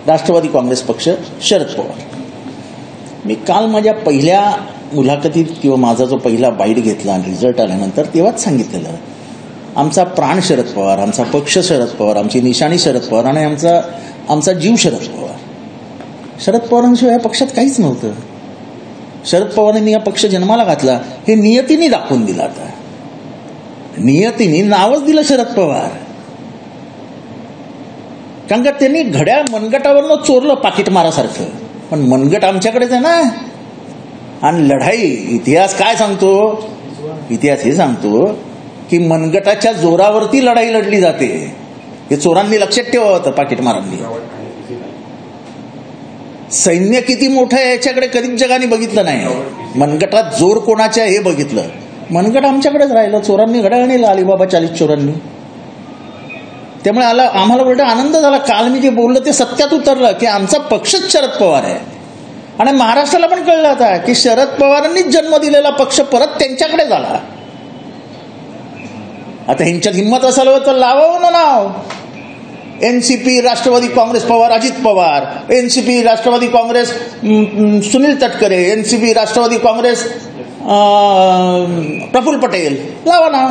राष्ट्रवादी काँग्रेस पक्ष, शरद पवार. मी काल माझ्या पहिल्या मुलाखतीत किंवा माझा जो पहिला बाईट घेतला आणि रिझल्ट आल्यानंतर तेव्हाच सांगितलेलं, आमचा प्राण शरद पवार, आमचा पक्ष शरद पवार, आमची निशाणी शरद पवार आणि आमचा जीव शरद पवार. शरद पवारांशिवाय या पक्षात काहीच नव्हतं. शरद पवारांनी हा पक्ष जन्माला घातला हे नियतीने दाखवून दिलं. आता नियतीने नावच दिलं शरद पवार, कारण का त्यांनी घड्याळ मनगटावरनं चोरलं पाकिट मारासारखं. पण मनगट आमच्याकडेच आहे ना. आणि लढाई, इतिहास काय सांगतो? इतिहास हे सांगतो की मनगटाच्या जोरावरती लढाई लढली जाते. हे चोरांनी लक्षात ठेवावं होतं, पाकिट मारांनी. सैन्य किती मोठं आहे याच्याकडे कधीच जगाने बघितलं नाही. मनगटात जोर कोणाच्या हे बघितलं. मनगट आमच्याकडेच राहिलं. चोरांनी घड्याळ नेलं, अलिबाबा 40 चोरांनी. त्यामुळे आम्हाला उलटा आनंद झाला. काल मी जे बोललो ते सत्यात उतरलं की आमचा पक्षच शरद पवार आहे. आणि महाराष्ट्राला पण कळलं आता की शरद पवारांनीच जन्म दिलेला पक्ष परत त्यांच्याकडे झाला. आता ह्यांच्यात हिंमत असायला तर लावावं ना नाव. एनसीपी राष्ट्रवादी काँग्रेस पवार अजित पवार, एनसीपी राष्ट्रवादी काँग्रेस सुनील तटकरे, एनसीपी राष्ट्रवादी काँग्रेस प्रफुल्ल पटेल, लावा ना.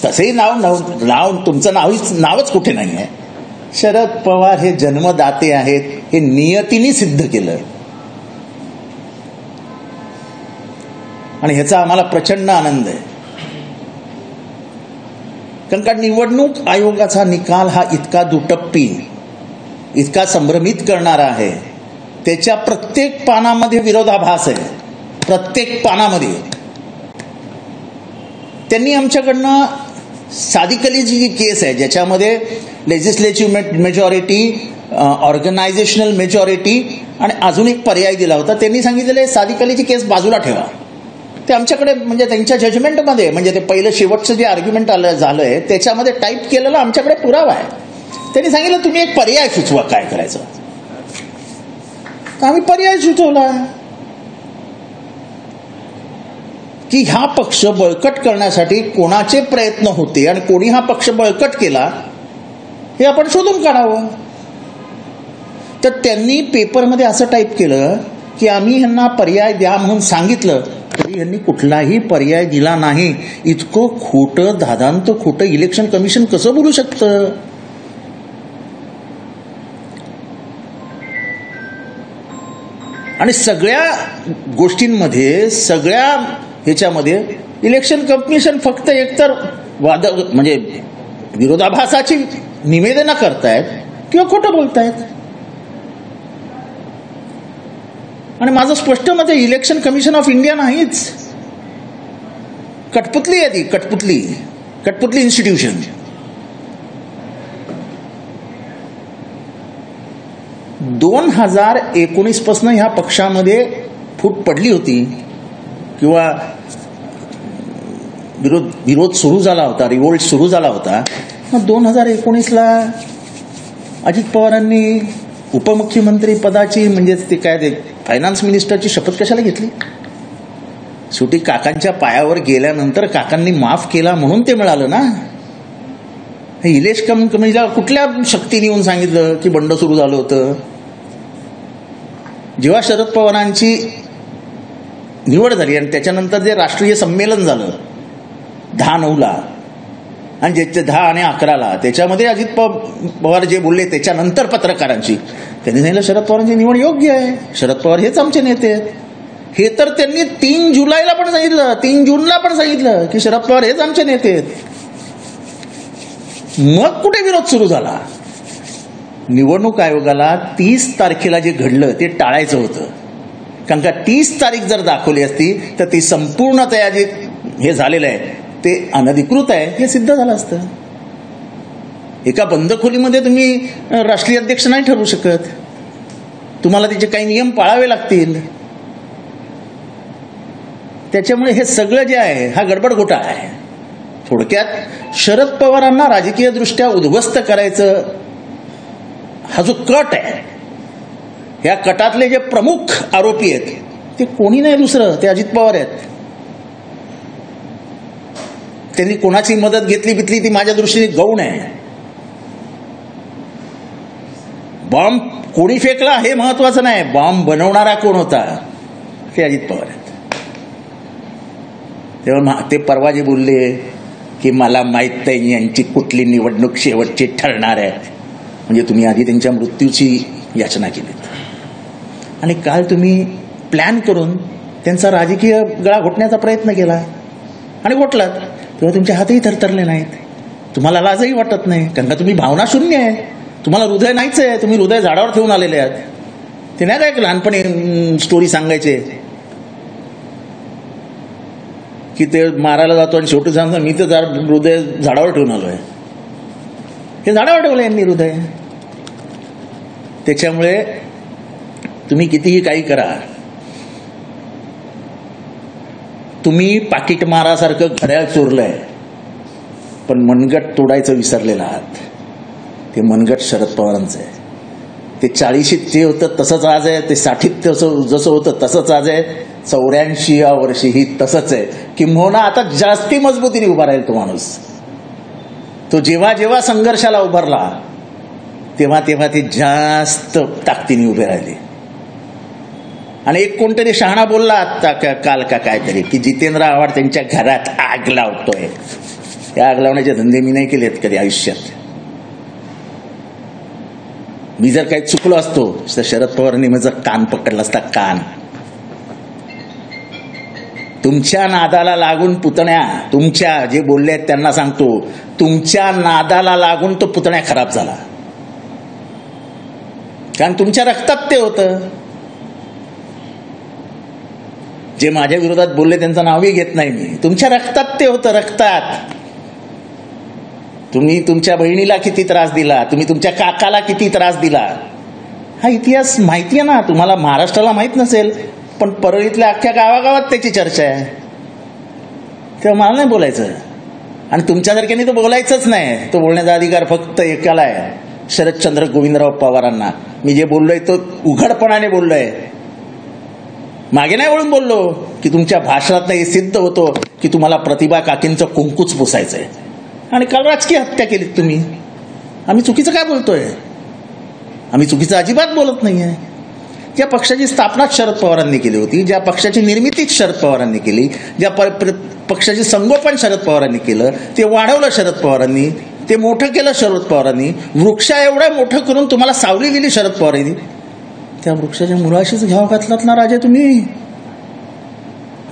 तसंही नाव तुमचं नावच कुठे नाही आहे. शरद पवार हे जन्मदाते आहेत, हे नियतीने सिद्ध केलं. आणि ह्याचा आम्हाला प्रचंड आनंद आहे. कारण का निवडणूक आयोगाचा निकाल हा इतका दुटप्पी, इतका संभ्रमित करणारा आहे. त्याच्या प्रत्येक पानामध्ये विरोधाभास आहे. प्रत्येक पानामध्ये त्यांनी आमच्याकडनं सादिक अलीची जी केस आहे, ज्याच्यामध्ये लेजिस्लेटिव्ह मेजॉरिटी, ऑर्गनायझेशनल मेजॉरिटी आणि अजून एक पर्याय दिला होता, त्यांनी सांगितलेलं सादिक अलीची केस बाजूला ठेवा. ते आमच्याकडे म्हणजे त्यांच्या जजमेंटमध्ये, म्हणजे ते पहिलं शेवटचं जे आर्ग्युमेंट झालंय त्याच्यामध्ये टाईप केलेला आमच्याकडे पुरावा आहे. त्यांनी सांगितलं तुम्ही एक पर्याय सुचवा काय करायचं. तर आम्ही पर्याय सुचवला की हा पक्ष बळकट करण्यासाठी कोणाचे प्रयत्न होते आणि कोणी हा पक्ष बळकट केला हे आपण शोधून काढावं. तर त्यांनी पेपरमध्ये असं टाईप केलं की आम्ही ह्यांना पर्याय द्या म्हणून सांगितलं, तरी यांनी कुठलाही पर्याय दिला नाही. इतकं खोटं, धादांत खोटं इलेक्शन कमिशन कसं बोलू शकतं? आणि सगळ्या गोष्टींमध्ये, सगळ्या ह्याच्यामध्ये इलेक्शन कमिशन फक्त एकतर म्हणजे विरोधाभासाची निवेदनं करतायत किंवा खोटं बोलतायत. आणि माझं स्पष्ट मत आहे, इलेक्शन कमिशन ऑफ इंडिया नाहीच, कठपुतली आहे ती. कठपुतली इन्स्टिट्यूशन. 2019 पासून ह्या पक्षामध्ये फूट पडली होती किंवा विरोध सुरू झाला होता, रिव्होल्ट सुरू झाला होता. मग 2019ला अजित पवारांनी उपमुख्यमंत्री पदाची, म्हणजे ते काय ते फायनान्स मिनिस्टरची शपथ कशाला घेतली? शेवटी काकांच्या पायावर गेल्यानंतर काकांनी माफ केला म्हणून ते मिळालं ना. इलेक्शन कमिशनला कुठल्या शक्तीने येऊन सांगितलं की बंड सुरू झालं होतं? जेव्हा शरद पवारांची निवड झाली आणि त्याच्यानंतर जे राष्ट्रीय संमेलन झालं 10/9ला आणि ज्याचे 10 आणि 11ला, त्याच्यामध्ये अजित पवार जे बोलले त्याच्यानंतर पत्रकारांची, त्यांनी सांगितलं शरद पवारांची निवड योग्य आहे, शरद पवार हेच आमचे नेते आहेत. हे तर त्यांनी 3 जुलैला पण सांगितलं, 3 जूनला पण सांगितलं की शरद पवार हेच आमचे नेते आहेत. मग कुठे विरोध सुरू झाला? निवडणूक आयोगाला 30 तारखेला जे घडलं ते टाळायचं होतं. कारण का 30 तारीख जर दाखवली असती तर ती संपूर्ण तयारी हे झालेलं आहे ते अनधिकृत आहे हे सिद्ध झालं असतं. एका बंद खोलीमध्ये तुम्ही राष्ट्रीय अध्यक्ष नाही ठरवू शकत. तुम्हाला त्याचे काही नियम पाळावे लागतील. त्याच्यामुळे हे सगळं जे आहे हा गडबड घोटाळा आहे. थोडक्यात शरद पवारांना राजकीय दृष्ट्या उद्ध्वस्त करायचं हा जो कट आहे, ह्या कटातले जे प्रमुख आरोपी आहेत ते कोणी नाही दुसरं, ते अजित पवार आहेत. त्यांनी कोणाची मदत घेतली बितली ती माझ्या दृष्टीने गौण आहे. बॉम्ब कोणी फेकला हे महत्वाचं नाही, बॉम्ब बनवणारा कोण होता ते अजित पवार आहेत. तेव्हा ते परवा जे बोलले की मला माहीत नाही यांची कुठली निवडणूक शेवटची ठरणार आहे, म्हणजे तुम्ही आधी त्यांच्या मृत्यूची याचना केली आणि काल तुम्ही प्लॅन करून त्यांचा राजकीय गळा घोटण्याचा प्रयत्न केला आणि घोटलात. तेव्हा तुमचे हातही थरथरले नाहीत, तुम्हाला लाजही वाटत नाही, कारण का तुम्ही भावना शून्य आहे, तुम्हाला हृदय नाहीच आहे, तुम्ही हृदय झाडावर ठेवून आलेले आहात. ते नाही काय लहानपणी स्टोरी सांगायचे की ते मारायला जातो आणि शेवटी सांगतो मी तर हृदय झाडावर ठेवून आलोय. हे झाडावर ठेवलं यांनी हृदय. त्याच्यामुळे तुम्ही कितीही काही करा, तुम्ही पाकिट मारासारखं घड्याळ चोरलंय पण मनगट तोडायचं विसरलेलं आहात. ते मनगट शरद पवारांचं आहे. ते 40शीत जे होतं तसंच आज आहे, ते 60त जसं होतं तसंच आज आहे, 84व्या वर्षीही तसंच आहे. किंबहुना आता जास्ती मजबूतीने उभा राहील तो माणूस. तो जेव्हा जेव्हा संघर्षाला उभारला तेव्हा तेव्हा ते जास्त ताकदीने उभे राहिले. आणि एक कोणतरी शहाणा बोलला आता काल का काहीतरी की जितेंद्र आव्हाड त्यांच्या घरात आग लावतोय. त्या आग लावण्याचे धंदे मी नाही केलेत कधी आयुष्यात. मी जर काही चुकलो असतो तर शरद पवारांनी माझा कान पकडला असता, कान. तुमच्या नादाला लागून पुतण्या, तुमच्या जे बोलले आहेत त्यांना सांगतो, तुमच्या नादाला लागून तो पुतण्या खराब झाला. कारण तुमच्या रक्तात ते होतं. जे माझ्या विरोधात बोलले त्यांचं नावही घेत नाही मी, तुमच्या रक्तात ते होतं, रक्तात. तुम्ही तुमच्या बहिणीला किती त्रास दिला, तुम्ही तुमच्या काकाला किती त्रास दिला, हा इतिहास माहिती आहे ना तुम्हाला. महाराष्ट्राला माहित नसेल पण परळीतल्या अख्ख्या गावागावात त्याची चर्चा आहे. तेव्हा मला नाही बोलायचं आणि तुमच्यासारख्याने तो बोलायचंच नाही. तो बोलण्याचा अधिकार फक्त एकाला आहे, शरदचंद्र गोविंदराव पवारांना. मी जे बोललोय तो उघडपणाने बोललोय, मागे नाही वळून बोललो की तुमच्या भाषणात हे सिद्ध होतो की तुम्हाला प्रतिभा काकींचं कुंकूच पुसायचंय आणि काल राजकीय हत्या केलीत तुम्ही. आम्ही चुकीचं काय बोलतोय? आम्ही चुकीचं अजिबात बोलत नाहीये. ज्या पक्षाची स्थापना शरद पवारांनी केली होती, ज्या पक्षाची निर्मिती शरद पवारांनी केली, ज्या पक्षाचे संगोपन शरद पवारांनी केलं, ते वाढवलं शरद पवारांनी, ते मोठं केलं शरद पवारांनी. वृक्षा एवढं मोठं करून तुम्हाला सावली दिली शरद पवारांनी. त्या वृक्षाच्या मुळाशीच घ्याव घातलात ना राजा तुम्ही,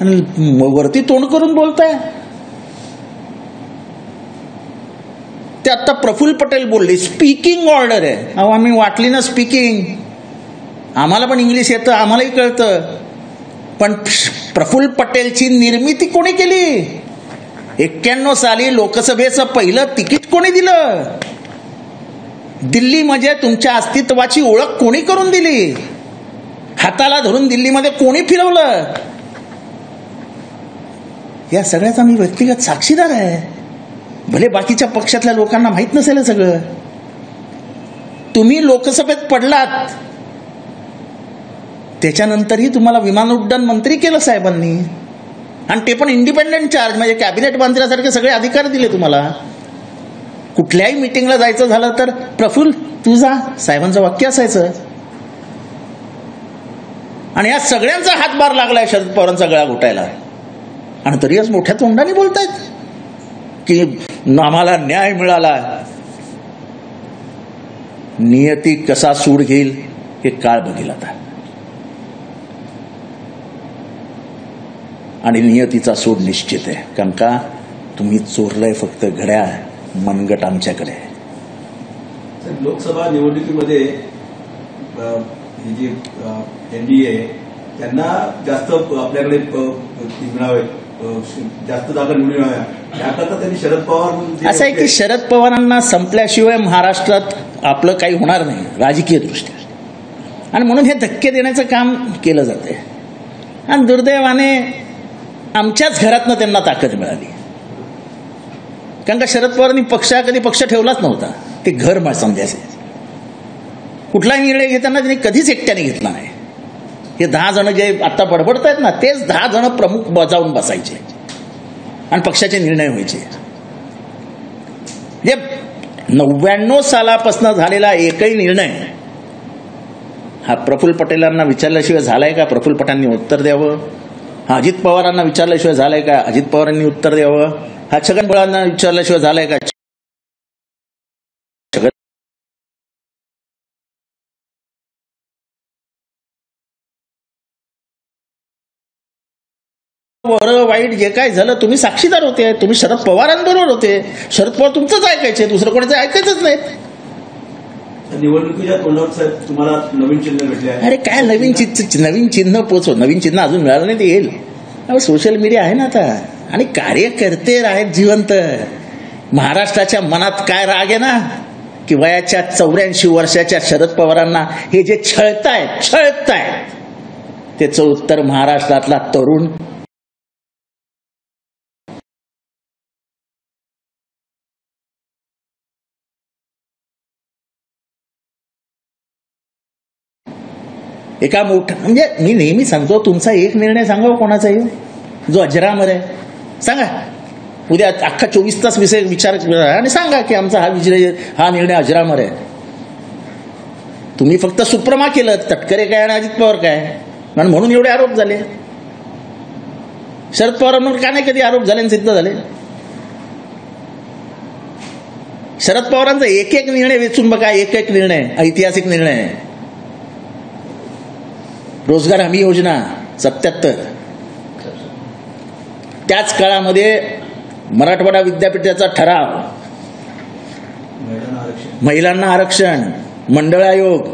आणि वरती तोंड करून बोलताय. ते आता प्रफुल्ल पटेल बोलले स्पीकिंग ऑर्डर आहे. अहो आम्ही वाटली ना स्पीकिंग, आम्हाला पण इंग्लिश येतं, आम्हालाही कळतं. पण प्रफुल्ल पटेलची निर्मिती कोणी केली? 91 साली लोकसभेचं पहिलं तिकीट कोणी दिलं? दिल्लीमध्ये तुमच्या अस्तित्वाची ओळख कोणी करून दिली? हाताला धरून दिल्लीमध्ये कोणी फिरवलं? या सगळ्याचा मी व्यक्तिगत साक्षीदार आहे. भले बाकीच्या पक्षातल्या लोकांना माहित नसेल सगळं. तुम्ही लोकसभेत पडलात, त्याच्यानंतरही तुम्हाला विमान उड्डाण मंत्री केलं साहेबांनी, आणि ते पण इंडिपेंडेंट चार्ज, म्हणजे कॅबिनेट मंत्र्यासारखे सगळे अधिकार दिले तुम्हाला. कुठल्याही मिटिंगला जायचं झालं तर प्रफुल्ल तू जा, साहेबांचं वाक्य असायचं. आणि या सगळ्यांचा हातभार लागलाय शरद पवारांचा गळा घोटायला, आणि तरी आज मोठ्या तोंडाने बोलतायत की आम्हाला न्याय मिळाला. नियती कसा सूड घेईल हे काळ बघेल आता, आणि नियतीचा सूड निश्चित आहे. कारण का तुम्ही चोरलंय फक्त घड्याळ, मनगट आमच्याकडे आहे. लोकसभा निवडणुकीमध्ये ही जी एनडीए त्यांना जास्त आपल्याकडे मिळावे, जास्त जागा निवडून याव्या, याकरता त्यांनी शरद पवार असं आहे की शरद पवारांना संपल्याशिवाय महाराष्ट्रात आपलं काही होणार नाही राजकीय दृष्ट्या, आणि म्हणून हे धक्के देण्याचं काम केलं जातंय. आणि दुर्दैवाने आमच्याच घरातनं त्यांना ताकद मिळाली. कारण का शरद पवारांनी कधी पक्ष ठेवलाच नव्हता, ते घर समजायचे. कुठलाही निर्णय घेताना त्यांनी कधीच एकट्याने घेतला नाही. हे 10 जण जे आता बडबडतायत ना, तेच 10 जण प्रमुख बजावून बसायचे आणि पक्षाचे निर्णय व्हायचे. 99 सालापासून झालेला एकही निर्णय हा प्रफुल्ल पटेलांना विचारल्याशिवाय झालाय का? प्रफुल्ल पटेलांनी उत्तर द्यावं. हा अजित पवारांना विचारल्याशिवाय झालाय का? अजित पवारांनी उत्तर द्यावं. हा छगन भुजबळांना विचारल्याशिवाय झालाय का? बरं वाईट जे काय झालं तुम्ही साक्षीदार होते. तुम्ही शरद पवारांबरोबर होते. शरद पवार तुमचंच ऐकायचे, दुसरं कोणाचं ऐकायचंच नाही. निवडणुकीच्या तोंडावर साहेब तुम्हाला नवीन चिन्ह भेटले आहे. अरे काय नवीन चिन्ह पोचव. नवीन चिन्ह अजून मिळालं नाही, ते येईल. सोशल मीडिया आहे ना आता, आणि कार्यकर्ते आहेत जिवंत. महाराष्ट्राच्या मनात काय राग आहे ना की वयाच्या 84 वर्षाच्या शरद पवारांना हे जे छळतायत त्याचं उत्तर महाराष्ट्रातला तरुण एका मोठा, म्हणजे मी नेहमी सांगतो तुमचा एक निर्णय सांगा कोणाचाही जो अजरामर आहे. सांगा उद्या अख्खा 24 तास विचार आणि सांगा की आमचा हा निर्णय अजरामर आहे. तुम्ही फक्त सुप्रमा केलं, तटकरे काय आणि अजित पवार काय, आणि म्हणून एवढे आरोप झाले. शरद पवारांवर का नाही कधी आरोप झाले सिद्ध झाले? शरद पवारांचा एक एक निर्णय वेचून बघा, एक निर्णय ऐतिहासिक निर्णय आहे. रोजगार हमी योजना 77, त्याच काळामध्ये मराठवाडा विद्यापीठाचा ठराव, महिलांना आरक्षण, मंडळ आयोग,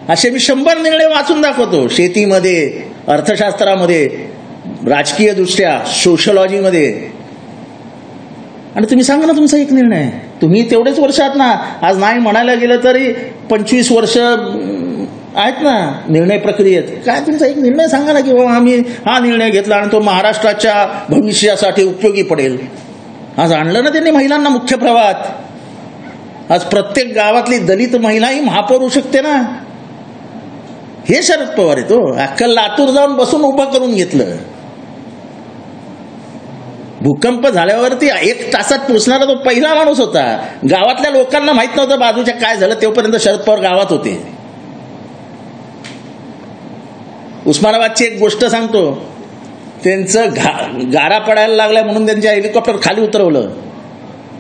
असे मी 100 निर्णय वाचून दाखवतो. शेतीमध्ये, अर्थशास्त्रामध्ये, राजकीय दृष्ट्या, सोशलॉजीमध्ये. आणि तुम्ही सांगा ना तुमचा एक निर्णय. तुम्ही तेवढेच वर्ष आहात ना. आज नाही म्हणायला गेलं तरी 25 वर्ष आहेत ना निर्णय प्रक्रियेत. काय तुमचा एक निर्णय सांगा ना की बाबा आम्ही हा निर्णय घेतला आणि तो महाराष्ट्राच्या भविष्यासाठी उपयोगी पडेल. आज आणलं ना त्यांनी महिलांना मुख्य प्रवाहात. आज प्रत्येक गावातली दलित महिलाही महापौर होऊ शकते ना. हे शरद पवार आहे. तो अख्खा लातूर जाऊन बसून उभं करून घेतलं. भूकंप झाल्यावरती 1 तासात पोचणारा तो पहिला माणूस होता. गावातल्या लोकांना माहित नव्हतं बाजूच्या काय झालं, तेव्हापर्यंत शरद पवार गावात होते. उस्मानाबादची एक गोष्ट सांगतो. त्यांचं गारा पडायला लागला म्हणून त्यांच्या हेलिकॉप्टर खाली उतरवलं.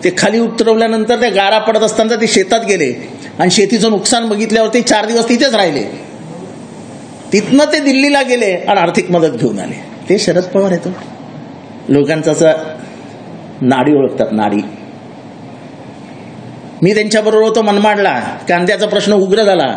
ते खाली उतरवल्यानंतर ते गारा पडत असताना ते शेतात गेले आणि शेतीचं नुकसान बघितल्यावरती 4 दिवस तिथेच राहिले. तिथनं ते दिल्लीला गेले आणि आर्थिक मदत घेऊन आले. ते शरद पवार येतो. लोकांचा नाडी ओळखतात, नाडी. मी त्यांच्याबरोबर होतो मनमाडला. कांद्याचा प्रश्न उग्र झाला.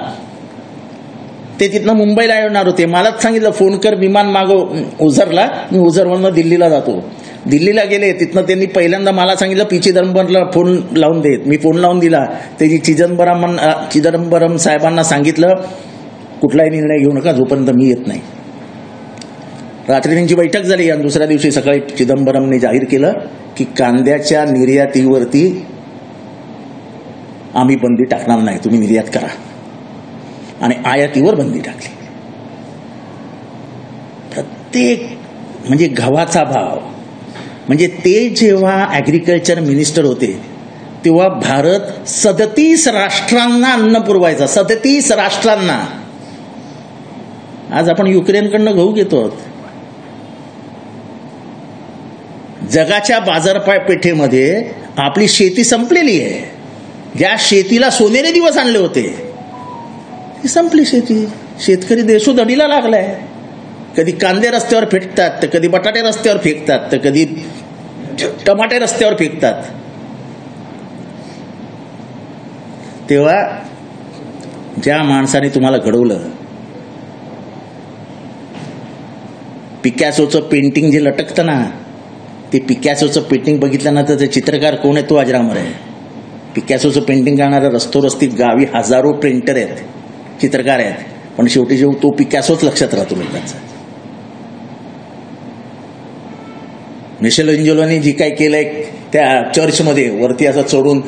ते तिथनं मुंबईला येणार होते. मलाच सांगितलं फोन कर, विमान मागव ओझरला. मी ओझरवरनं दिल्लीला जातो. दिल्लीला गेले. तिथनं त्यांनी पहिल्यांदा मला सांगितलं पी चिदंबरमला फोन लावून देत. मी फोन लावून दिला. त्याची चिदंबरम साहेबांना सांगितलं कुठलाही निर्णय घेऊ नका जोपर्यंत मी येत नाही. रात्री त्यांची बैठक झाली आणि दुसऱ्या दिवशी सकाळी चिदंबरमने जाहीर केलं की कांद्याच्या निर्यातीवरती आम्ही बंदी टाकणार नाही, तुम्ही निर्यात करा. आणि आयातीवर बंदी टाकली. प्रत्येक म्हणजे गव्हाचा भाव, म्हणजे ते जेव्हा ॲग्रिकल्चर मिनिस्टर होते तेव्हा भारत 37 राष्ट्रांना अन्न पुरवायचा. 37 राष्ट्रांना. आज आपण युक्रेनकडनं गहू घेतो. जगाच्या बाजारपेठेमध्ये आपली शेती संपलेली आहे. ज्या शेतीला सोनेरी दिवस आणले होते ती संपली शेती. शेतकरी देशोधडीला लागलाय. कधी कांदे रस्त्यावर फेकतात, तर कधी बटाटे रस्त्यावर फेकतात, तर कधी टमाटे रस्त्यावर फेकतात. तेव्हा ज्या माणसाने तुम्हाला घडवलं, पिकॅसोचं पेंटिंग जे लटकतं ना, ते पिकॅसोचं पेंटिंग बघितल्यानंतर ते चित्रकार कोण आहे? तो अजरामर आहे. पिकॅसोचं पेंटिंग करणाऱ्या रस्त्यावरस्ती गावी हजारो पेंटर आहेत, चित्रकार आहेत, पण शेवटी जेव्हा तो पिकॅसोच लक्षात राहतो लोकांचा. मिशेलएंजेलोने जी काय केलंय त्या चर्चमध्ये वरती असं चढून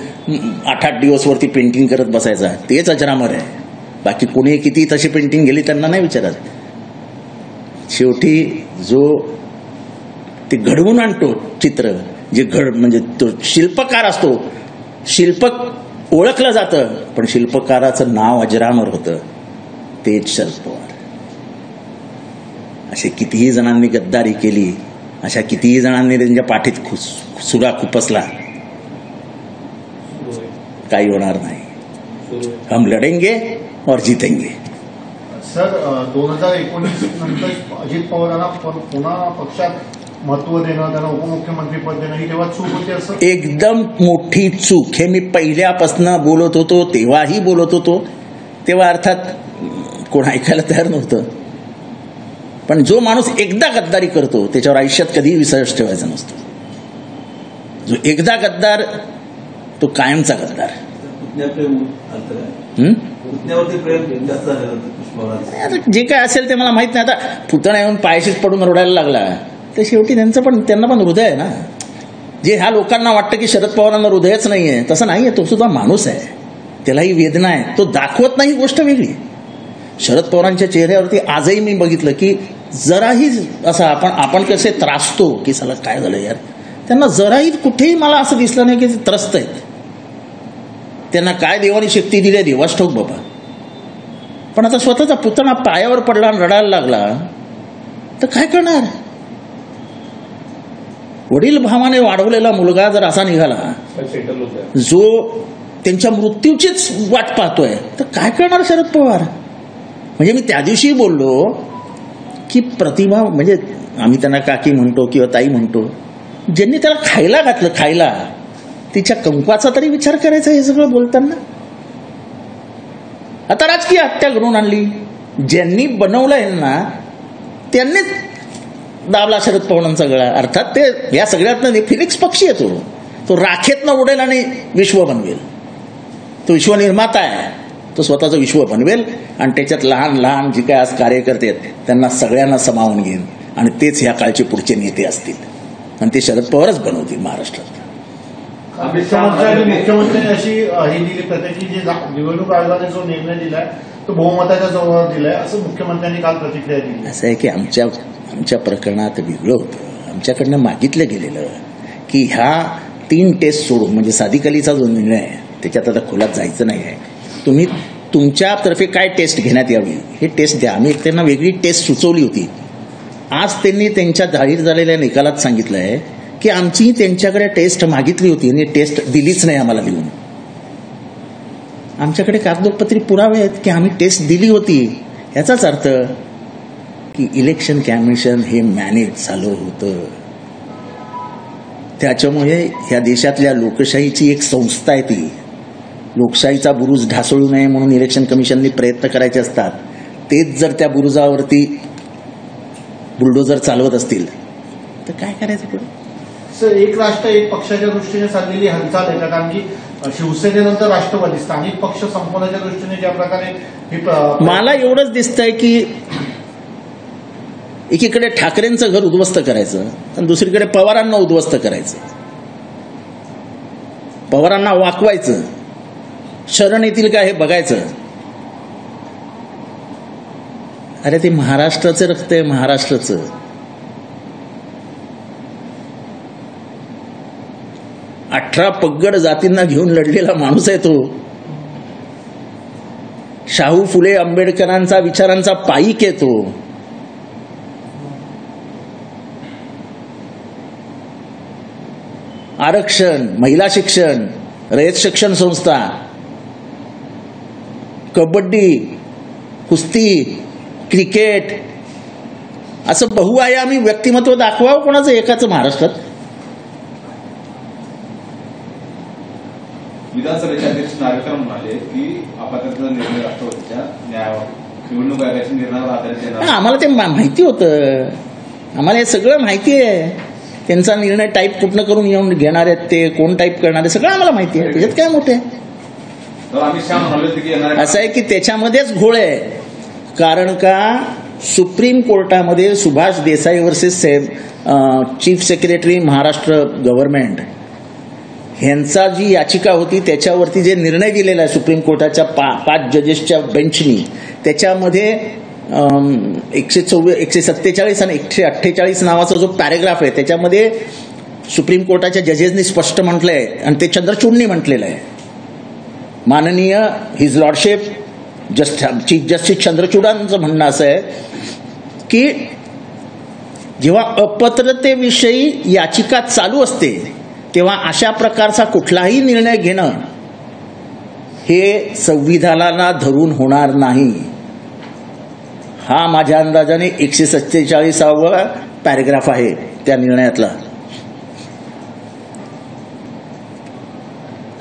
8-8 दिवस वरती पेंटिंग करत बसायचा, तेच अजरामर आहे. बाकी कोणी किती तशी पेंटिंग गेली त्यांना नाही विचारत. शेवटी जो ते घडवून आणतो चित्र, जे म्हणजे तो शिल्पकार असतो. शिल्पक ओळखलं जातं पण शिल्पकाराचं नाव अजरामर होतं. तेच शरद पवार. असे कितीही जणांनी गद्दारी केली, अशा कितीही जणांनी त्यांच्या पाठीत सुरा खुपसला, काही होणार नाही. हम लढेंगे और जीतेंगे. सर 2019 नंतर अजित पवारांना पुन्हा पक्षात महत्व देणं, त्यांना उपमुख्यमंत्रीपद देणं ही तेव्हा चूक होती असं? एकदम मोठी चूक. हे मी पहिल्यापासून बोलत होतो, तेव्हाही बोलत होतो. तेव्हा अर्थात कोण ऐकायला तयार नव्हतं. पण जो माणूस एकदा गद्दारी करतो त्याच्यावर आयुष्यात कधीही विश्वास ठेवायचा नसतो. जो एकदा गद्दार तो कायमचा गद्दार. जे काय असेल ते मला माहित नाही. आता पुतणा येऊन पायाशीच पडून रडायला लागला तर शेवटी त्यांना पण हृदय आहे ना. जे ह्या लोकांना वाटतं की शरद पवारांना हृदयच नाहीये, तसं नाहीये. तो सुद्धा माणूस आहे, त्यालाही वेदना आहे. तो दाखवत नाही, गोष्ट वेगळी. शरद पवारांच्या चेहऱ्यावरती आजही मी बघितलं की जराही असं आपण कसे त्रासतो की साला काय झालं यार, त्यांना जराही कुठेही मला असं दिसलं नाही की ते त्रस्त आहेत. त्यांना काय देवानी शक्ती दिली आहे देवाच ठाऊक बाबा. पण आता स्वतःचा पुतणा पायावर पडला आणि रडायला लागला तर काय करणार. वडील भावाने वाढवलेला मुलगा जर असा निघाला जो त्यांच्या मृत्यूचीच वाट पाहतोय तर काय करणार शरद पवार. म्हणजे मी त्या दिवशी बोललो की प्रतिभा, म्हणजे आम्ही त्यांना काकी म्हणतो किंवा ताई म्हणतो, ज्यांनी त्याला खायला घातलं, खायला तिच्या कंकवाचा तरी विचार करायचा हे सगळं बोलताना. आता राजकीय हत्या घडवून आणली. ज्यांनी बनवलंय ना त्यांनीच दाबला शरद पवारांचा गळा. अर्थात ते या सगळ्यातनं फिनिक्स पक्षी येतो, तो राखेतनं उडेल आणि विश्व बनवेल. तो विश्वनिर्माता आहे. तो स्वतःचं विश्व बनवेल आणि त्याच्यात लहान लहान जे काय आज कार्यकर्ते आहेत त्यांना सगळ्यांना समावून घेईन आणि तेच ह्या काळचे पुढचे नेते असतील आणि ते शरद पवारच बनवतील महाराष्ट्रात. मुख्यमंत्र्यांनी अशी ही दिली प्रत्येकी जे निवडणूक आयोगाने जो निर्णय दिलाय तो बहुमताच्या जोरावर दिलाय असं मुख्यमंत्र्यांनी काल प्रतिक्रिया दिली. असं आहे की आमच्या प्रकरणात वेगळं होतं. आमच्याकडनं मागितलं गेलेलं की ह्या 3 टेस्ट सोडून, म्हणजे सादिक अलीचा जो निर्णय आहे त्याच्यात आता खोलात जायचं नाही आहे. तुम्ही तुमच्यातर्फे काय टेस्ट घेण्यात यावी हे टेस्ट द्या. आम्ही त्यांना वेगळी टेस्ट सुचवली होती. आज त्यांनी त्यांच्या जाहीर झालेल्या निकालात सांगितलं आहे की आमची त्यांच्याकडे टेस्ट मागितली होती आणि टेस्ट दिलीच नाही आम्हाला लिहून. आमच्याकडे कागदोपत्री पुरावे आहेत की आम्ही टेस्ट दिली होती. याचाच अर्थ की इलेक्शन कमिशन हे मॅनेज झालं होतं. त्याच्यामुळे ह्या देशातल्या लोकशाहीची एक संस्था आहे. ती लोकशाहीचा बुरुज ढासळू नये म्हणून इलेक्शन कमिशनने प्रयत्न करायचे असतात. तेच जर त्या बुरुजावरती बुलडोजर चालवत असतील तर काय करायचं पुढे. सर, एक राष्ट्र एक पक्षाच्या दृष्टीने चाललेली हालचाल आहे का? कारण की शिवसेनेनंतर राष्ट्रवादी स्थानिक पक्ष संपवण्याच्या दृष्टीने ज्या प्रकारे मला एवढंच दिसतंय की एकीकडे ठाकरेंचं घर उद्ध्वस्त करायचं आणि दुसरीकडे पवारांना उद्ध्वस्त करायचं, पवारांना वाकवायचं, शरण येतील का हे बघायचं. अरे ते महाराष्ट्राचं रक्त आहे, महाराष्ट्राचं. अठरा पगड जातींना घेऊन लढलेला माणूस आहे तो. शाहू फुले आंबेडकरांचा विचारांचा पाईक आहे तो. आरक्षण, महिला शिक्षण, रयत शिक्षण संस्था, कबड्डी, कुस्ती, क्रिकेट असं बहुआयामी व्यक्तिमत्व दाखवावं कोणाचं एकाच महाराष्ट्रात. विधानसभेचे अध्यक्ष नागेकर म्हणाले की अपत्याचा निर्णय राष्ट्रवादीच्या निवडणूक आयोगाच्या निर्णयावर आधारित. आम्हाला ते माहिती होतं, आम्हाला हे सगळं माहिती आहे. त्यांचा निर्णय टाईप कुठनं करून येऊन घेणार आहेत, ते कोण टाईप करणार आहे, सगळं आम्हाला माहिती आहे. त्याच्यात काय मोठे असं आहे की त्याच्यामध्येच घोळ आहे. कारण का सुप्रीम कोर्टामध्ये Subhash Desai versus chief secretary Maharashtra government ह्यांचा जी याचिका होती त्याच्यावरती जे निर्णय दिलेला आहे सुप्रीम कोर्टाच्या 5 जजेसच्या बेंचनी, त्याच्यामध्ये 147 आणि 148 नावाचा जो पॅरेग्राफ आहे त्याच्यामध्ये सुप्रीम कोर्टाच्या जजेसनी स्पष्ट म्हटलंय आणि ते चंद्रचूडनी म्हटलेलं आहे, माननीय हिज लॉर्डशिप चीफ जस्टिस चंद्रचूडांचं म्हणणं असं आहे की जेव्हा अपात्रतेविषयी याचिका चालू असते तेव्हा अशा प्रकारचा कुठलाही निर्णय घेणं हे संविधानाला धरून होणार नाही. हा माझ्या अंदाजाने 147वा पॅरेग्राफ आहे त्या निर्णयातला.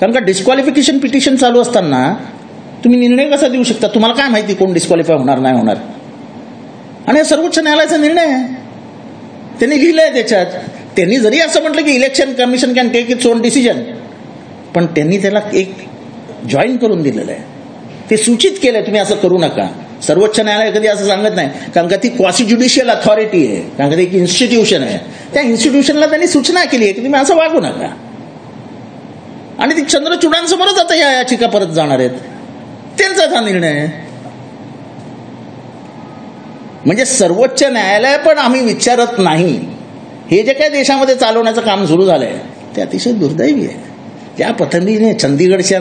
कारण का डिस्क्वालिफिकेशन पिटिशन चालू असताना तुम्ही निर्णय कसा देऊ शकता? तुम्हाला काय माहिती कोण डिस्क्वालिफाय होणार नाही होणार? आणि सर्वोच्च न्यायालयाचा निर्णय आहे, त्यांनी लिहिलंय त्याच्यात. त्यांनी जरी असं म्हटलं की election commission can take its own decision, पण त्यांनी त्याला एक जॉईन करून दिलेलं आहे, ते सूचित केलंय तुम्ही असं करू नका. सर्वोच्च न्यायालय कधी असं सांगत नाही, कारण का ती क्वासी ज्युडिशियल अथॉरिटी आहे, कारण का ती एक इन्स्टिट्यूशन आहे. त्या इन्स्टिट्यूशनला त्यांनी सूचना केली आहे की तुम्ही असं वागू नका. आणि ती चंद्रचूडांसमोरच आता या याचिका परत जाणार आहेत, त्यांचाच हा निर्णय आहे. म्हणजे सर्वोच्च न्यायालय पण आम्ही विचारत नाही. हे जे काही देशामध्ये चालवण्याचं काम सुरू झालंय ते अतिशय दुर्दैवी आहे. त्या पद्धतीने चंदीगडच्या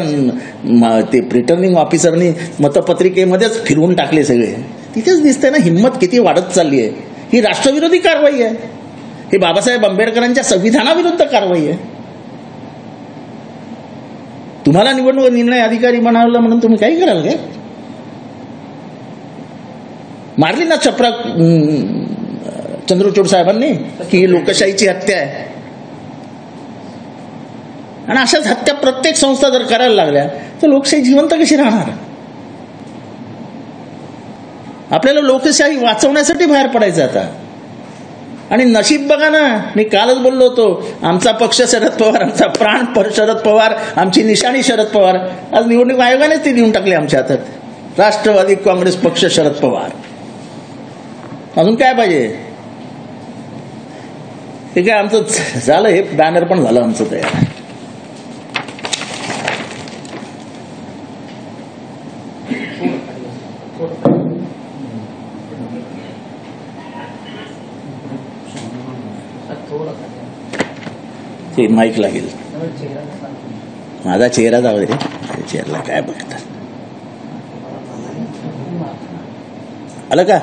ते रिटर्निंग ऑफिसरनी मतपत्रिकेमध्येच फिरवून टाकले सगळे. तिथेच दिसतंय ना हिंमत किती वाढत चालली आहे. ही राष्ट्रविरोधी कारवाई आहे, ही बाबासाहेब आंबेडकरांच्या संविधानाविरुद्ध कारवाई आहे. तुम्हाला निवडणूक निर्णय अधिकारी बनवलं म्हणून तुम्ही काही कराल काय? मारली ना चपरा चंद्रचूड साहेबांनी की ही लोकशाहीची हत्या आहे. आणि अशाच हत्या प्रत्येक संस्था जर करायला लागल्या तर लोकशाही जिवंत कशी राहणार? आपल्याला लोकशाही वाचवण्यासाठी बाहेर पडायचं आता. आणि नशीब बघा ना, मी कालच बोललो होतो, आमचा पक्ष शरद पवार, आमचा प्राण शरद पवार, आमची निशाणी शरद पवार. आज निवडणूक आयोगानेच ते देऊन टाकले आमच्या हातात, राष्ट्रवादी काँग्रेस पक्ष शरद पवार. अजून काय पाहिजे? ते काय आमचं झालं, हे बॅनर पण झालं आमचं तयार. ते माईक लागेल, माझा चेहरा जाऊ दे, चेहऱ्याला काय बघता. आलं का?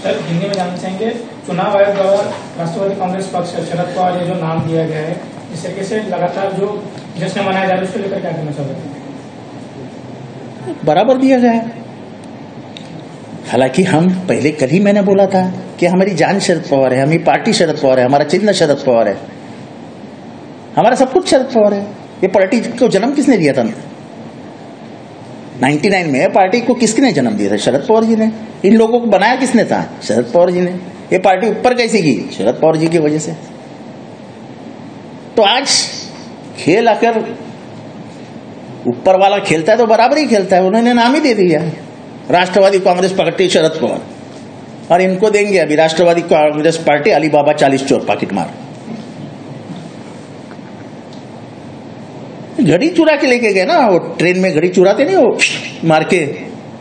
सर, हिंदी में जानना चाहेंगे, चुनाव आयोग द्वारा राष्ट्रवादी कांग्रेस पक्ष शरद पवार ने जो नाम दिया गया है, इस तरीके से लगातार जो जश्न मनाया जा रहा है उसको लेकर क्या कहना चाहते हैं? बराबर दिया गया है. हालांकि हम पहले कल ही मैंने बोला था कि हमारी जान शरद पवार है, हमारी पार्टी शरद पवार है, हमारा चिन्ह शरद पवार है, हमारा सब कुछ शरद पवार है. ये पार्टी को जन्म किसने दिया था? 99 में पार्टी को किसने जन्म दिया था? शरद पवार जी ने. इन लोगों को बनाया किसने था? शरद पवार जी ने. ये पार्टी ऊपर कैसे की? शरद पवार जी की वजह से. तो आज खेल आकर ऊपर वाला खेलता है तो बराबर ही खेलता है. उन्होंने नाम ही दे दिया राष्ट्रवादी कांग्रेस पार्टी शरद पवार, और इनको देंगे अभी राष्ट्रवादी कांग्रेस पार्टी अलीबाबा 40 चोर पाकिट मार. घड़ी चुरा के लेके गए ना, वो ट्रेन में घड़ी चुराते नहीं वो मार के,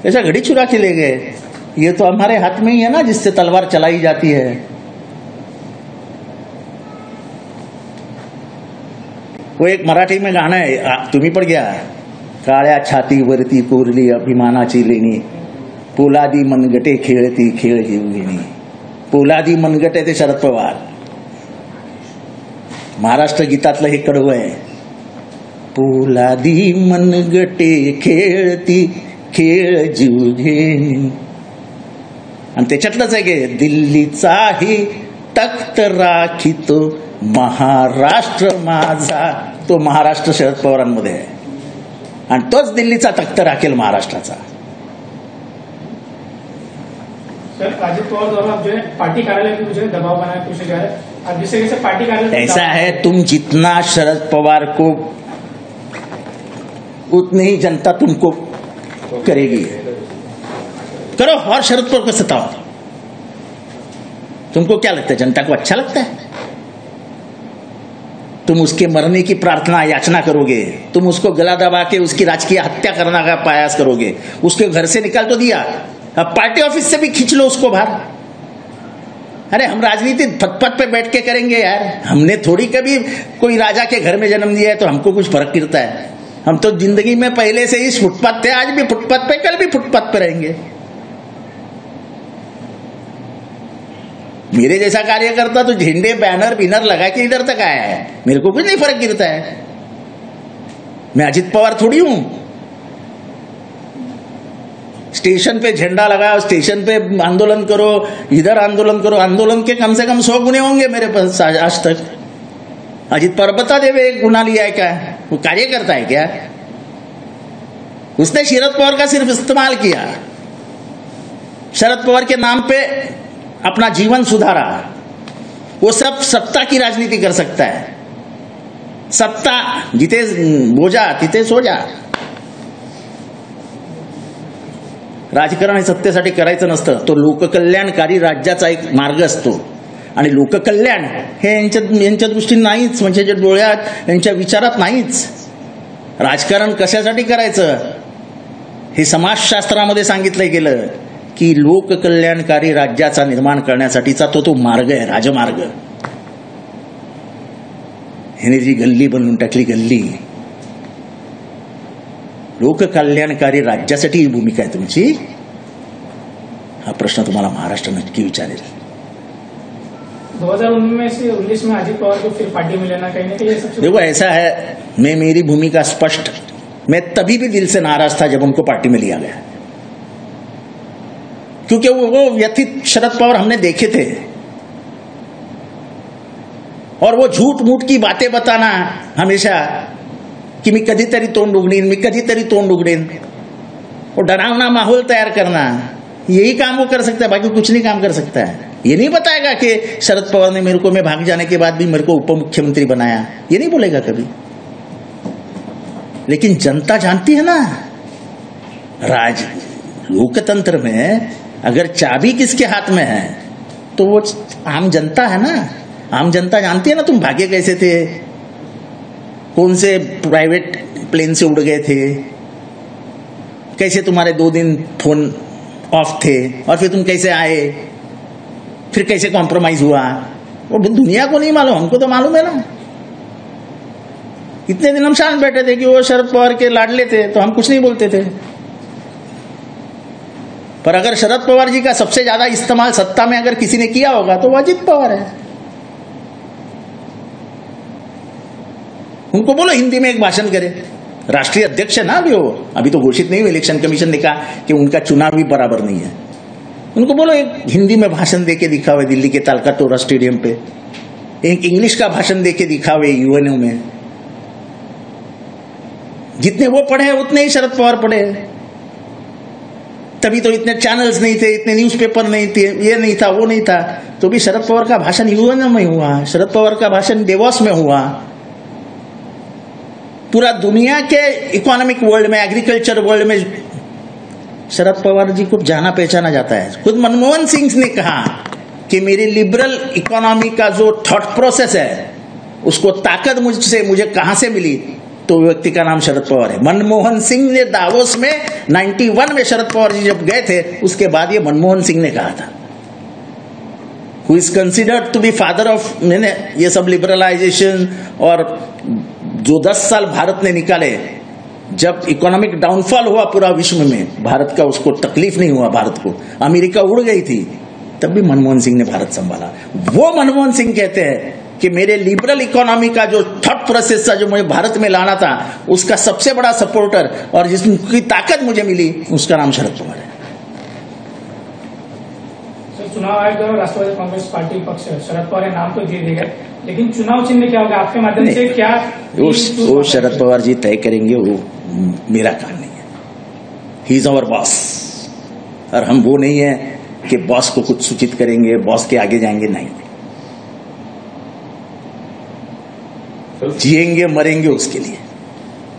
ऐसा घड़ी चुरा के ले गए. ये तो हमारे हाथ में ही है ना, जिससे तलवार चलाई जाती है. वो एक मराठी में गाणं आहे, तुम्ही पण घ्या. काळ्या छातीवरती कोरली अभिमानाची लेणी, पोलादी मनगटे खेळती खेळ जीवघेणी. पोलादी मनगटे ते शरद पवार. महाराष्ट्र गीतातलं हे कडवं आहे. पोलादी मनगटे खेळती खेळ जीवघेणी. आणि त्याच्यातलंच आहे की दिल्लीचाही तख्त राखितो महाराष्ट्र माझा. तो महाराष्ट्र शरद पवारांमध्ये आहे आणि तोच दिल्लीचा तख्त राखेल महाराष्ट्राचा. सर, अजित पवार द्वारा जो है पार्टी कार्यालय में मुझे दबाव बनाया पूछा जा रहा है. अब जिस तरीके से पार्टी कार्यालय ऐसा है, तुम जितना शरद पवार को उतनी ही जनता तुमको करेगी. करो और शरद पवार को सताओ. तुमको क्या लगता है, जनता को अच्छा लगता है? तुम उसके मरने की प्रार्थना याचना करोगे, तुम उसको गला दबा के उसकी राजकीय हत्या करने का प्रयास करोगे. उसके घर से निकाल तो दिया, अब पार्टी ऑफिस से भी खींच लो उसको बाहर. अरे हम राजनीति फुटपाथ पे बैठ के करेंगे यार, हमने थोड़ी कभी कोई राजा के घर में जन्म लिया है तो हमको कुछ फर्क गिरता है। हम तो जिंदगी में पहले से ही फुटपाथ थे, आज भी फुटपाथ पे, कल भी फुटपाथ पे रहेंगे। मेरे जैसा कार्यकर्ता तो झंडे बैनर बिनर लगा के इधर तक आया है, मेरे को कुछ नहीं फर्क गिरता है। मैं अजित पवार थोड़ी हूं। स्टेशन पे झंडा लगाओ, स्टेशन पे आंदोलन करो, इधर आंदोलन करो, आंदोलन के कम से कम 100 गुने होंगे मेरे पास आज तक। अजित पवार बता दे वे गुना लिया है क्या, वो कार्यकर्ता है क्या? उसने शरद पवार का सिर्फ इस्तेमाल किया, शरद पवार के नाम पे अपना जीवन सुधारा। वो सब सत्ता की राजनीति कर सकता है। सत्ता जिथे बोजा तिथे सोजा। राजकारण हे सत्तेसाठी करायचं नसतं, तो लोककल्याणकारी राज्याचा एक मार्ग असतो। आणि लोककल्याण हे यांच्या दृष्टीने नाहीच, म्हणजे जे डोळ्यात यांच्या विचारात नाहीच। राजकारण कशासाठी करायचं हे समाजशास्त्रामध्ये सांगितलं गेलं की लोककल्याणकारी राज्याचा निर्माण करण्यासाठीचा तो मार्ग आहे, राजमार्ग। ह्याने जी गल्ली बनवून टाकली, गल्ली। लोककल्याणकारी राज्यासाठी ही भूमिका आहे तुमची, हा प्रश्न तुम्हाला महाराष्ट्र नक्की विचारेल। 2019 में अजित पवार को फिर पार्टी में लेना कहीं ना कहीं देखो ऐसा है, मेरी भूमिका स्पष्ट, मैं तभी भी दिल से नाराज था जब उनको पार्टी में लिया गया, क्योंकि वो व्यथित शरद पवार हमने देखे थे। और वो झूठ मूठ की बातें बताना हमेशा कि मी कधीतरी तोंड उघडीन, मी कधीतरी तोंड उघडीन, वो डरावना माहौल तैयार करना, यही काम वो कर सकता है, बाकी कुछ नहीं काम कर सकता है। ये नहीं बताएगा कि शरद पवार ने मेरे को, मैं भाग जाने के बाद भी मेरे को उप मुख्यमंत्री बनाया, ये नहीं बोलेगा कभी। लेकिन जनता जानती है ना, लोकतंत्र में अगर चाबी किसके हाथ में है तो वो आम जनता है ना। आम जनता जानती है ना तुम भागे कैसे थे, कौन से प्राइवेट प्लेन से उड़ गए थे, कैसे तुम्हारे 2 दिन फोन ऑफ थे और फिर तुम कैसे आए, फिर कैसे कॉम्प्रोमाइज हुआ, वो दुनिया को नहीं मालूम, हमको तो मालूम है ना। इतने दिन हम शांत बैठे थे कि वो शरद पवार के लाडले थे तो हम कुछ नहीं बोलते थे, पर अगर शरद पवार जी का सबसे ज्यादा इस्तेमाल सत्ता में अगर किसी ने किया होगा तो वो अजित पवार है। उनको बोलो हिंदी में एक भाषण करे, राष्ट्रीय अध्यक्ष है ना अभी तो घोषित नहीं हुए, इलेक्शन कमीशन ने कहा कि उनका चुनाव भी बराबर नहीं है। उनको बोलो एक हिंदी में भाषण देके दिखावे दिल्ली के तालकटोरा स्टेडियम पे, एक इंग्लिश का भाषण देके दिखावे यूएनओ में। जितने वो पढ़े उतने ही शरद पवार पढ़े, तभी तो इतने चैनल्स नहीं थे, इतने न्यूज़पेपर नहीं थे, ये नहीं था, वो नहीं था, तो भी शरद पवार का भाषण यूएनओ में हुआ, शरद पवार का भाषण डेवॉस में हुआ। पूरा दुनिया के इकोनॉमिक वर्ल्ड में, एग्रीकल्चर वर्ल्ड में शरद पवार जी को जाना पहचाना जाता है। खुद मनमोहन सिंह ने कहा कि मेरी लिबरल इकोनॉमी का जो थॉट प्रोसेस है उसको ताकत मुझे कहां से मिली, तो व्यक्ति का नाम शरद पवार है। मनमोहन सिंह ने दावोस में 91 में शरद पवार जी जब गए थे उसके बाद ये मनमोहन सिंह ने कहा था, who is considered to be father of ये सब लिबरलाइजेशन। और जो 10 साल भारत ने निकाले, जब इकोनॉमिक डाउनफॉल हुआ पूरा विश्व में, भारत का उसको तकलीफ नहीं हुआ, भारत को अमेरिका उड़ गई थी, तब भी मनमोहन सिंह ने भारत संभाला। वो मनमोहन सिंह कहते हैं कि मेरे लिबरल इकोनॉमी का जो थॉट प्रोसेस था, जो मुझे भारत में लाना था, उसका सबसे बड़ा सपोर्टर और जिसकी ताकत मुझे मिली उसका नाम शरद पवार है। चुनाव आयोग द्वारा राष्ट्रवादी कांग्रेस पार्टी पक्ष शरद पवार नाम तो दे देगा, लेकिन चुनाव चिन्ह क्या होगा आपके माध्यम से, क्या वो शरद पवार जी तय करेंगे, वो मेरा काम नहीं है। ही इज आवर बॉस, और हम वो नहीं है कि बॉस को कुछ सूचित करेंगे, बॉस के आगे जाएंगे, नहीं। जिएंगे मरेंगे उसके लिए।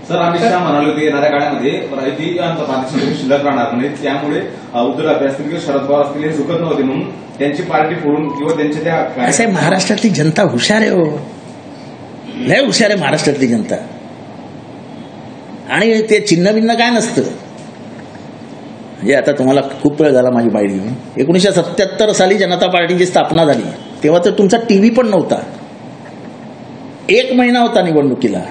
सर, अमित शहा म्हणाले होते येणाऱ्या काळामध्ये राजकीय पार्टी शिल्लक राहणार नाही, त्यामुळे उद्धव ठाकरे असतील किंवा शरद पवार असतील हे झुकत नव्हते, म्हणून त्यांची पार्टी फोडून किंवा त्यांच्या त्या असं महाराष्ट्रातली जनता हुशार आहे, हो लय हुशार आहे महाराष्ट्रातली जनता। आणि ते चिन्ह भिन्न काय नसतं, म्हणजे आता तुम्हाला खूप वेळ झाला माझी बाईट घेऊन. 1977 साली जनता पार्टीची स्थापना झाली, तेव्हा तर तुमचा टीव्ही पण नव्हता. 1 महिना होता निवडणुकीला.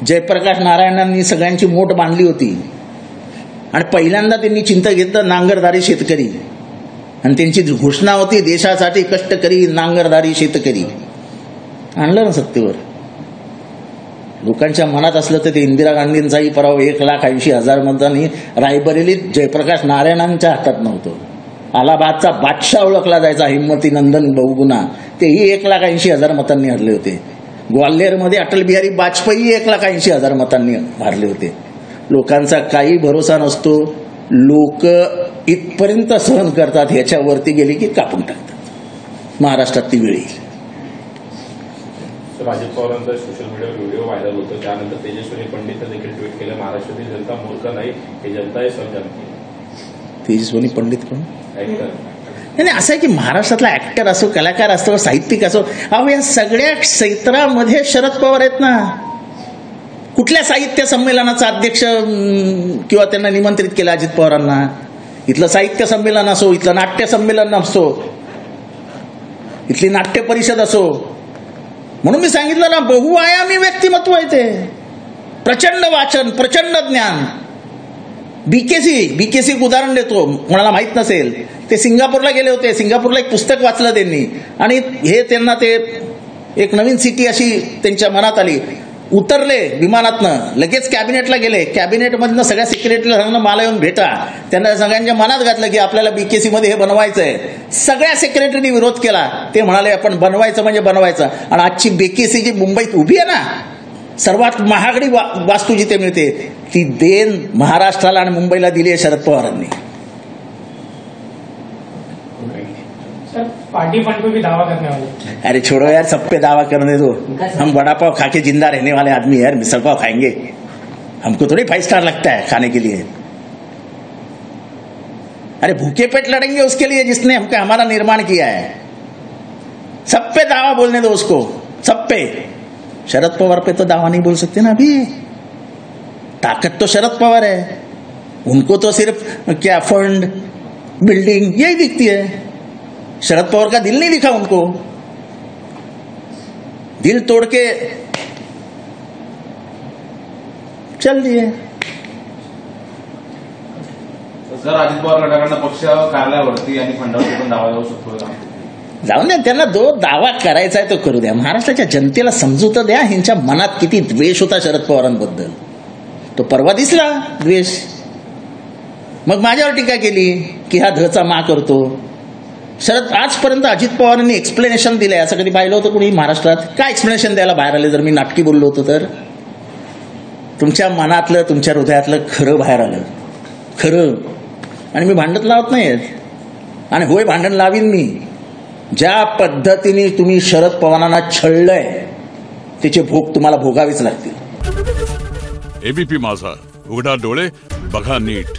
जयप्रकाश नारायणांनी सगळ्यांची मोठ बांधली होती आणि पहिल्यांदा त्यांनी चिंता घेतलं नांगरधारी शेतकरी, आणि त्यांची घोषणा होती देशासाठी कष्टकरी नांगरधारी शेतकरी. आणलं ना सत्तेवर. लोकांच्या मनात असलं तर ते इंदिरा गांधींचाही पराभव 1,80,000 मतांनी रायबरेलीत जयप्रकाश नारायणांच्या हातात नव्हतं. अलाहाबादचा बादशाह ओळखला जायचा हिम्मती नंदन बहुगुणा, तेही 1,80,000 मतांनी हरले होते. ग्वाल्हेरमध्ये अटल बिहारी वाजपेयी 1,80,000 मतांनी हरले होते. लोकांचा काही भरोसा नसतो. लोक इथपर्यंत सहन करतात, ह्याच्यावरती गेली की कापून टाकतात. महाराष्ट्रात ती वेळ येईल. अजित पवारांचा सोशल मीडियावर व्हिडिओ व्हायरल होतो, त्यानंतर तेजस्वी पंडितने देखील ट्विट केलं, महाराष्ट्रातील जनता मूर्ख नाही, ही जनता आहे सब जनता. तेजस्वी पंडित कोण? ऍक्टर. नाही, असं आहे की महाराष्ट्रातला ऍक्टर असो, कलाकार असो, साहित्यिक असो, अहो या सगळ्या क्षेत्रामध्ये शरद पवार आहेत ना. कुठल्या साहित्य संमेलनाचा अध्यक्ष किंवा त्यांना निमंत्रित केलं अजित पवारांना? इथलं साहित्य संमेलन असो, इथलं नाट्य संमेलन असो, इथली नाट्य परिषद असो. म्हणून मी सांगितलं ना, बहुआयामी व्यक्तिमत्व आहे ते. प्रचंड वाचन, प्रचंड ज्ञान. बीकेसी उदाहरण देतो, कोणाला माहित नसेल. ते सिंगापूरला गेले होते, सिंगापूरला एक पुस्तक वाचलं त्यांनी, आणि हे त्यांना ते एक नवीन सिटी अशी त्यांच्या मनात आली. उतरले विमानातनं, लगेच कॅबिनेटला गेले. कॅबिनेटमधनं सगळ्या सेक्रेटरीला सांगितलं मला येऊन भेटा. त्यांना सगळ्यांच्या मनात घातलं की आपल्याला बीकेसी मध्ये हे बनवायचं आहे. सगळ्या सेक्रेटरीने विरोध केला. ते म्हणाले आपण बनवायचं म्हणजे बनवायचं. आणि आजची बीकेसी जी मुंबईत उभी आहे ना, सर्वात महागडी वास्तू जिथे मिळते, ती देण महाराष्ट्राला आणि मुंबईला दिली आहे शरद पवारांनी. सर, पार्टी फंड पे भी दावा करने वाले. अरे छोड़ो यार, सब पे दावा करने दो. हम वड़ा पाव खा के जिंदा रहने वाले आदमी यार. मिसल पाव खाएंगे, हमको थोड़ी 5 स्टार लगता है खाने के लिए. अरे भूखे पेट लड़ेंगे उसके लिए जिसने हमको हमारा निर्माण किया है. सब पे दावा बोलने दो उसको, सब पे. शरद पवार पे तो दावा नहीं बोल सकते ना अभी. ताकत तो शरद पवार है. उनको तो सिर्फ क्या फंड, बिल्डिंग यही दिखती है. शरद पवार का दिल नहीं दिखा उनको. दिल तोड़ के चल दिए. सर, अजित पवार गटाकडनं पक्ष कार्यालयावरती आणि फंडावरती पण दावा जाऊ शकतो का? जाऊन द्या त्यांना. जो दावा करायचा आहे तो करू द्या. महाराष्ट्राच्या जनतेला समजूत द्या ह्यांच्या मनात किती द्वेष होता शरद पवारांबद्दल. तो परवा दिसला द्वेष. मग माझ्यावर टीका केली की हा धचा मा करतो. शरद आजपर्यंत अजित पवारांनी एक्सप्लेनेशन दिलंय असं कधी पाहिलं होतं कोणी महाराष्ट्रात? काय एक्सप्लेनेशन द्यायला बाहेर आले? जर मी नाटकी बोललो होतो तर तुमच्या मनातलं, तुमच्या हृदयातलं खरं बाहेर आलं. खरं. आणि मी भांडत लावत नाही, आणि होय भांडण लावीन मी. ज्या पद्धतीने तुम्ही शरद पवारांना छळलंय त्याचे भोग तुम्हाला भोगावेच लागतील. एबीपी माझा, उघडा डोळे बघा नीट.